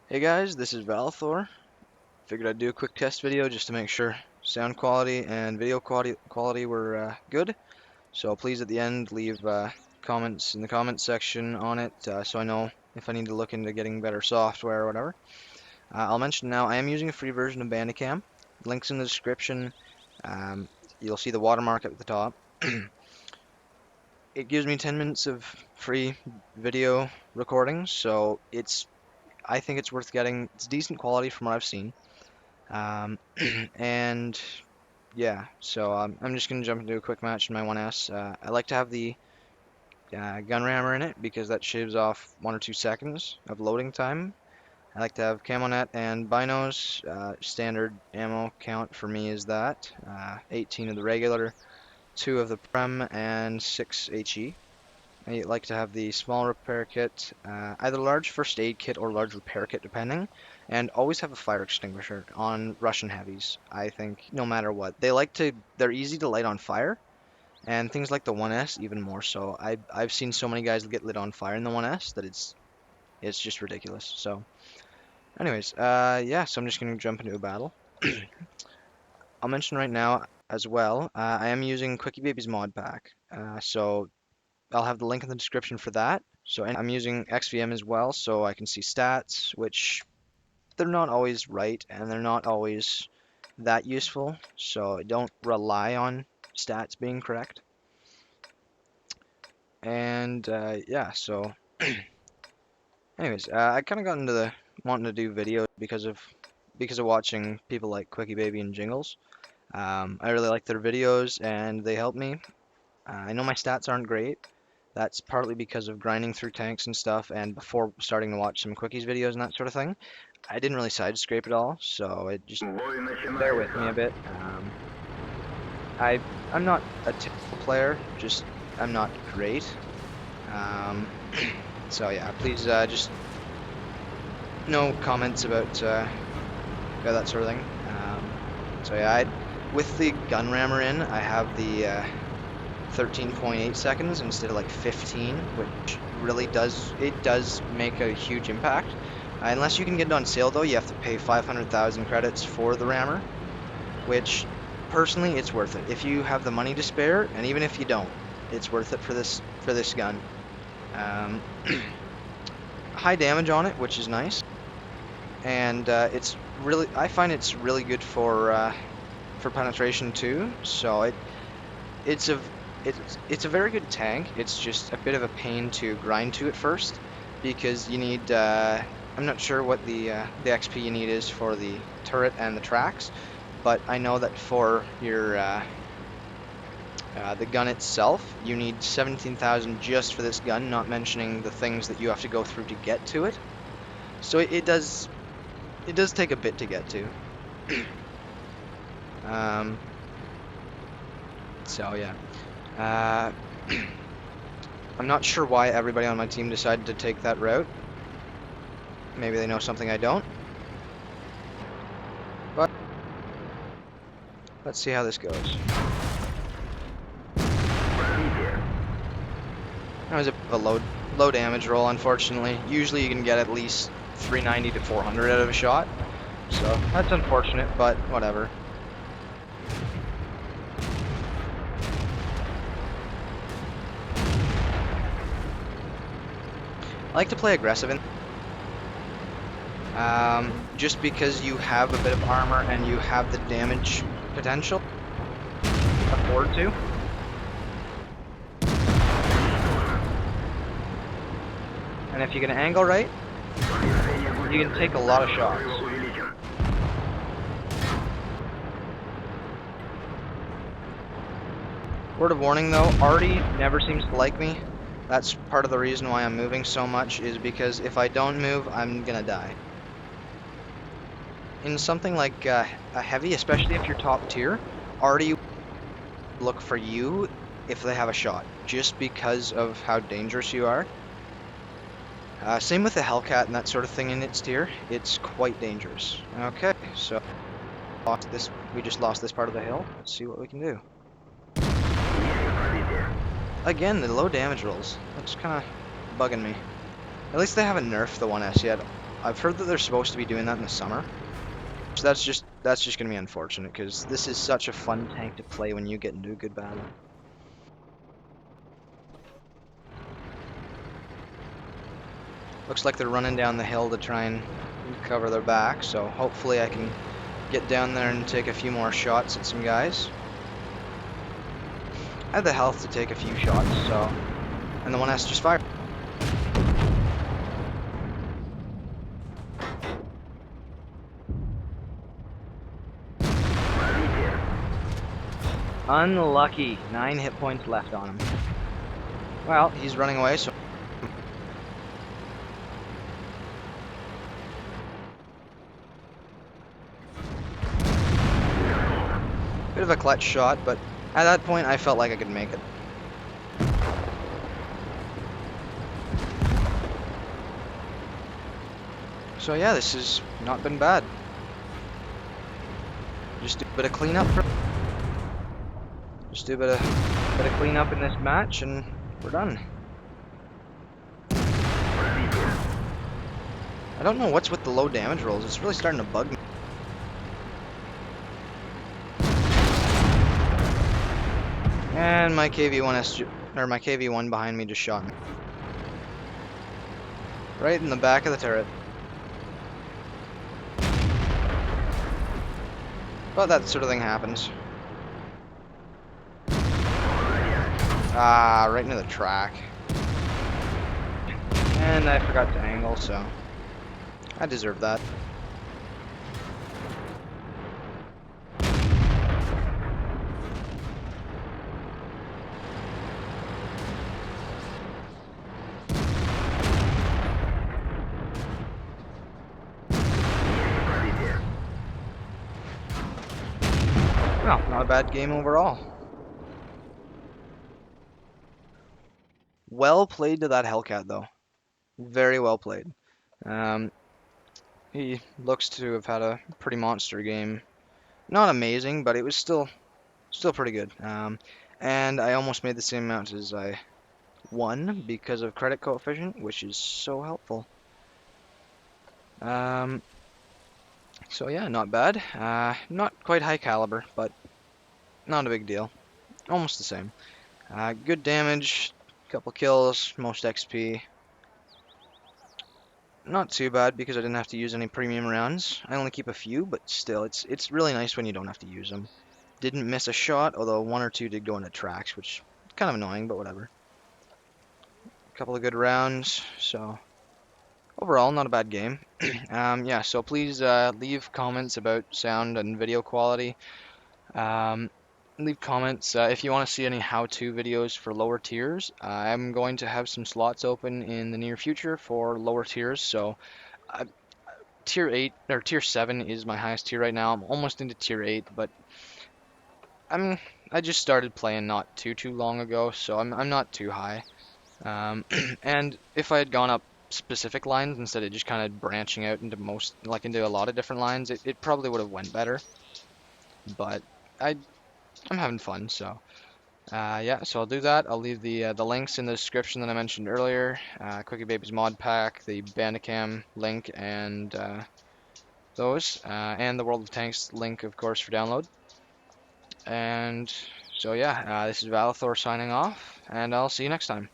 Hey guys, this is Valthor. Figured I'd do a quick test video just to make sure sound quality and video quality were good. So please at the end leave comments in the comments section on it so I know if I need to look into getting better software or whatever. I'll mention now I am using a free version of Bandicam. Links in the description. Um, you'll see the watermark at the top. It gives me 10 minutes of free video recordings, so I think it's worth getting. It's decent quality from what I've seen. Um, and yeah, so I'm just gonna jump into a quick match in my 1S. I like to have the gun rammer in it because that shaves off 1 or 2 seconds of loading time. I like to have camo net and binos. Standard ammo count for me is that 18 of the regular, 2 of the prem, and 6 HE. I like to have the small repair kit, either large first aid kit or large repair kit, depending, and always have a fire extinguisher on Russian heavies. I think no matter what, they're easy to light on fire, and things like the 1S even more so. I've seen so many guys get lit on fire in the 1S that it's just ridiculous. So, anyways, yeah, so I'm just gonna jump into a battle. I'll mention right now as well, I am using Quickie Baby's mod pack, so I'll have the link in the description for that. So and I'm using XVM as well, so I can see stats, which they're not always right and they're not always that useful. So don't rely on stats being correct. And yeah, so anyways, I kind of got into the wanting to do videos because of watching people like Quickie Baby and Jingles. I really like their videos and they help me. I know my stats aren't great. That's partly because of grinding through tanks and stuff, and before starting to watch some Quickies videos and that sort of thing, I didn't really side scrape at all, so it just bear with me a bit. I I'm not a typical player, just I'm not great. Um, so yeah, please just no comments about yeah, that sort of thing. So yeah, with the gun rammer in, I have the 13.8 seconds instead of like 15, which really does make a huge impact. Unless you can get it on sale though, you have to pay 500,000 credits for the rammer, which personally it's worth it. If you have the money to spare, and even if you don't, it's worth it for this gun. Um, high damage on it, which is nice, and I find it's really good for penetration too. So it's a it's a very good tank. It's just a bit of a pain to grind to at first because you need I'm not sure what the XP you need is for the turret and the tracks, but I know that for your the gun itself you need 17,000 just for this gun, not mentioning the things that you have to go through to get to it. So it does take a bit to get to. um, so yeah. Uh, I'm not sure why everybody on my team decided to take that route. Maybe they know something I don't. But let's see how this goes. That was a low damage roll, unfortunately. Usually you can get at least 390 to 400 out of a shot. So that's unfortunate, but whatever. I like to play aggressive just because you have a bit of armor and you have the damage potential. Afford to. And if you can angle right, you can take a lot of shots. Word of warning though, Artie never seems to like me. That's part of the reason why I'm moving so much, is because if I don't move, I'm gonna die. In something like a heavy, especially if you're top tier, Artie look for you if they have a shot, just because of how dangerous you are. Same with the Hellcat and that sort of thing in its tier. It's quite dangerous. Okay, so we just lost this part of the hill. Let's see what we can do. Again, the low damage rolls. That's kind of bugging me. At least they haven't nerfed the 1S yet. I've heard that they're supposed to be doing that in the summer. So that's just gonna be unfortunate because this is such a fun tank to play when you get into a good battle. Looks like they're running down the hill to try and cover their back, so hopefully I can get down there and take a few more shots at some guys. I have the health to take a few shots, so... And the one has to just fire. Unlucky. 9 hit points left on him. Well, he's running away, so... Bit of a clutch shot, but at that point I felt like I could make it. So yeah, this has not been bad. Just do a bit of cleanup. Just do a bit of cleanup in this match, and we're done. I don't know what's with the low damage rolls. It's really starting to bug me. And my my KV-1 behind me just shot me. Right in the back of the turret. But that sort of thing happens. Ah, right into the track. And I forgot to angle, so I deserve that. Well, not a bad game overall. Well played to that Hellcat, though. Very well played. He looks to have had a pretty monster game. Not amazing, but it was still pretty good. And I almost made the same amount as I won because of credit coefficient, which is so helpful. So yeah, not bad. Not quite high caliber, but not a big deal. Almost the same. Good damage, couple kills, most XP. Not too bad because I didn't have to use any premium rounds. I only keep a few, but still, it's really nice when you don't have to use them. Didn't miss a shot, although 1 or 2 did go into tracks, which is kind of annoying, but whatever. A couple of good rounds, so overall, not a bad game. Yeah, so please leave comments about sound and video quality. Leave comments if you want to see any how-to videos for lower tiers. I'm going to have some slots open in the near future for lower tiers, so tier 8 or tier 7 is my highest tier right now. I'm almost into tier 8, but I just started playing not too long ago, so I'm not too high. And if I had gone up specific lines instead of just kind of branching out into into a lot of different lines, it probably would have went better. But I'm having fun, so yeah, so I'll do that. I'll leave the links in the description that I mentioned earlier. Quickie Baby's mod pack, the Bandicam link, and those, and the World of Tanks link, of course, for download. And so yeah, this is Valathor signing off, and I'll see you next time.